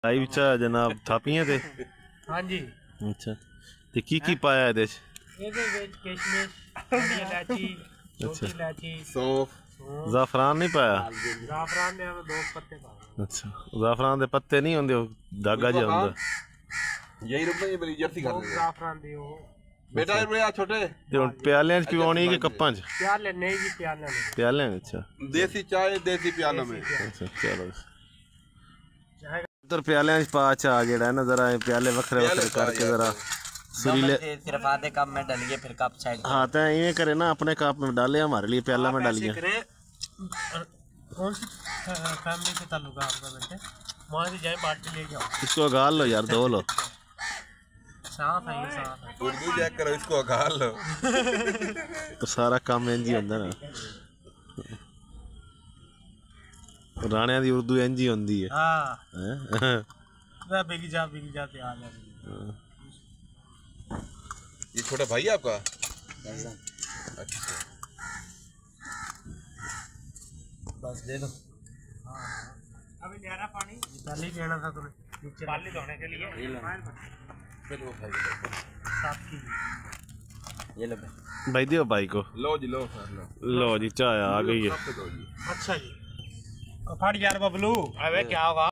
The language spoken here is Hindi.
आई विच जनाब थापियां ते हाँ जी। अच्छा ते की पाया ਇਹਦੇ ਚ ਇਹਦੇ ਵਿੱਚ ਕਿਸ਼ਮਿਸ਼, ਵੱਡੀ ਇਲਾਇਚੀ, ਛੋਟੀ ਇਲਾਇਚੀ, सौंफ ज़ाफ़रान नहीं पाया ज़ाफ़रान ने हमें 2 पत्ते पाए। अच्छा ज़ाफ़रान दे पत्ते नहीं होंदे धागा जिहा हुंदा यही रुपए मेरी जर्सी कर दे ज़ाफ़रान दी वो बेटा ये आ छोटे ते हुन प्यालियां च पिवानी कि कप्पां च प्याले नहीं जी प्याले नहीं प्यालियां अच्छा देसी चाय देसी प्याला में अच्छा चलो उधर प्यालियां च पा चा जेड़ा है ना जरा प्याले वखरे वखरे करके जरा सुरीले सिर्फ आधे कप में डालिए फिर कप साइड। हाँ तो ये करे ना अपने कप में डाले हमारे लिए प्याला में डालिए। कौन सी फैमिली से ताल्लुक है आपका बेटे? वहाँ से जाए बाल्टी ले जाओ। इसको गाल लो यार धो लो। साफ है ये साफ है। उर्दू चेक करो इसको गाल लो। तो सारा काम इंज ही होंदा ना। राणिया दी उर्दू इंज ही होंदी है। हाँ। वह बिग जा तैयार है। ये छोटा भाई है आपका? अच्छा बस दे दो। अभी न्यारा पानी पहले ही पीना था तुम्हें नीचे पानी धोने के लिए। फिर वो भाई साफ की ये लो भाई दियो भाई को। लो जी लो लो जी चाय आ गई है। अच्छा जी फट यार बबलू अबे क्या होगा।